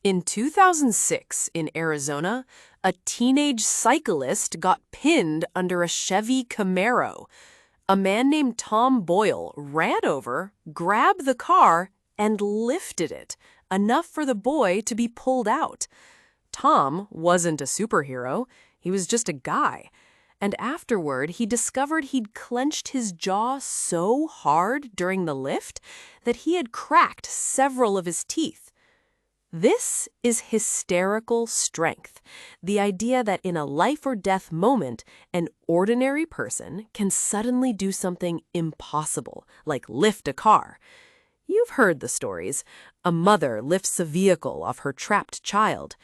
In 2006, in Arizona, a teenage cyclist got pinned under a Chevy Camaro. A man named Tom Boyle ran over, grabbed the car, and lifted it, enough for the boy to be pulled out. Tom wasn't a superhero, he was just a guy. And afterward, he discovered he'd clenched his jaw so hard during the lift that he had cracked several of his teeth. This is hysterical strength, the idea that in a life or death moment, an ordinary person can suddenly do something impossible, like lift a car. You've heard the stories. A mother lifts a vehicle off her trapped child.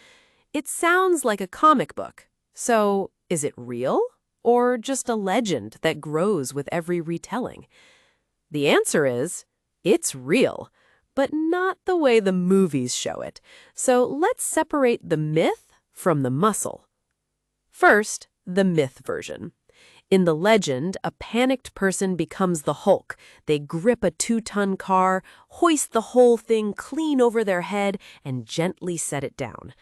It sounds like a comic book. So, is it real? Or just a legend that grows with every retelling? The answer is, it's real. But not the way the movies show it. So let's separate the myth from the muscle. First, the myth version. In the legend, a panicked person becomes the Hulk. They grip a 2-ton car, hoist the whole thing clean over their head, and gently set it down.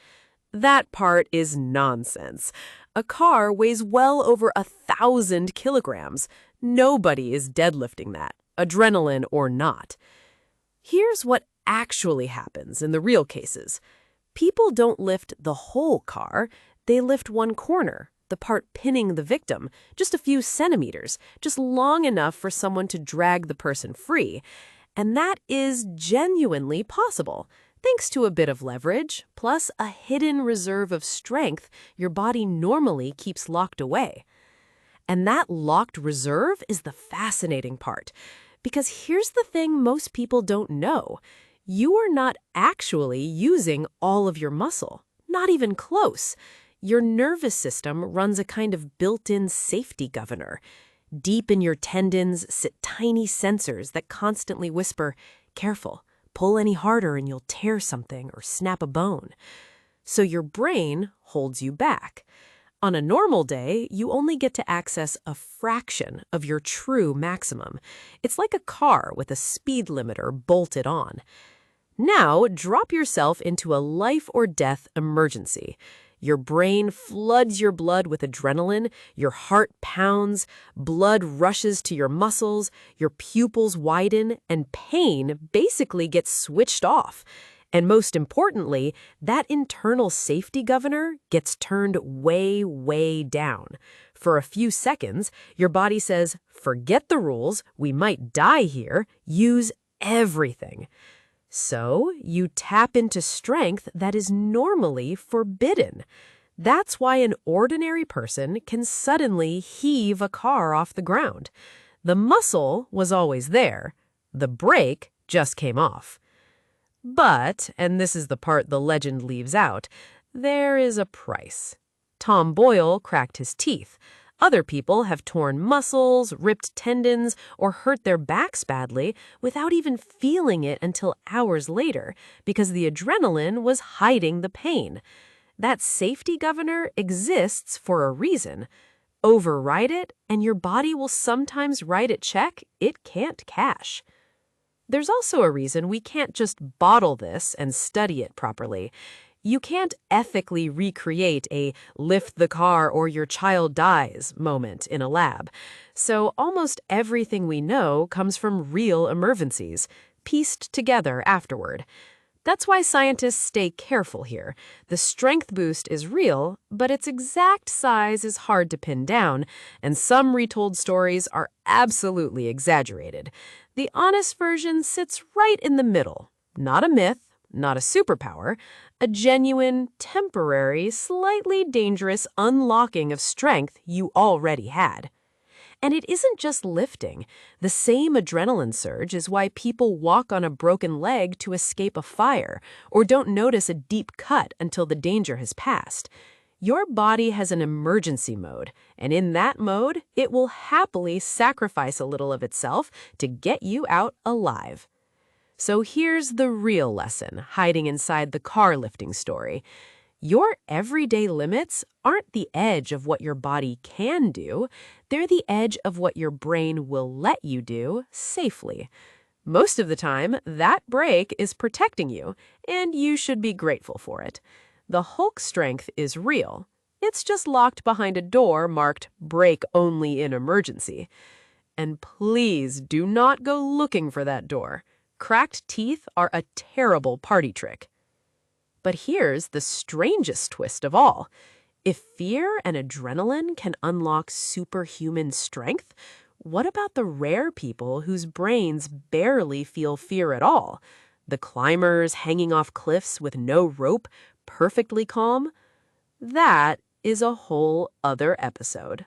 That part is nonsense. A car weighs well over 1,000 kilograms. Nobody is deadlifting that, adrenaline or not. Here's what actually happens in the real cases. People don't lift the whole car, they lift one corner, the part pinning the victim, just a few centimeters, just long enough for someone to drag the person free. And that is genuinely possible, thanks to a bit of leverage, plus a hidden reserve of strength your body normally keeps locked away. And that locked reserve is the fascinating part. Because here's the thing most people don't know. You are not actually using all of your muscle, not even close. Your nervous system runs a kind of built-in safety governor. Deep in your tendons sit tiny sensors that constantly whisper, "Careful, pull any harder and you'll tear something or snap a bone." So your brain holds you back. On a normal day, you only get to access a fraction of your true maximum. It's like a car with a speed limiter bolted on. Now, drop yourself into a life or death emergency. Your brain floods your blood with adrenaline, your heart pounds, blood rushes to your muscles, your pupils widen, and pain basically gets switched off. And most importantly, that internal safety governor gets turned way, way down. For a few seconds, your body says, "Forget the rules, we might die here, use everything." So you tap into strength that is normally forbidden. That's why an ordinary person can suddenly heave a car off the ground. The muscle was always there. The brake just came off. But, and this is the part the legend leaves out, there is a price. Tom Boyle cracked his teeth. Other people have torn muscles, ripped tendons, or hurt their backs badly without even feeling it until hours later because the adrenaline was hiding the pain. That safety governor exists for a reason. Override it, and your body will sometimes write a check it can't cash. There's also a reason we can't just bottle this and study it properly. You can't ethically recreate a lift the car or your child dies moment in a lab. So almost everything we know comes from real emergencies, pieced together afterward. That's why scientists stay careful here. The strength boost is real, but its exact size is hard to pin down, and some retold stories are absolutely exaggerated. The honest version sits right in the middle. Not a myth, not a superpower, a genuine, temporary, slightly dangerous unlocking of strength you already had. And it isn't just lifting. The same adrenaline surge is why people walk on a broken leg to escape a fire, or don't notice a deep cut until the danger has passed. Your body has an emergency mode, and in that mode, it will happily sacrifice a little of itself to get you out alive. So here's the real lesson hiding inside the car lifting story. Your everyday limits aren't the edge of what your body can do, they're the edge of what your brain will let you do safely. Most of the time, that brake is protecting you, and you should be grateful for it. The Hulk strength is real. It's just locked behind a door marked "Brake Only in Emergency." And please do not go looking for that door. Cracked teeth are a terrible party trick. But here's the strangest twist of all. If fear and adrenaline can unlock superhuman strength, what about the rare people whose brains barely feel fear at all? The climbers hanging off cliffs with no rope, perfectly calm? That is a whole other episode.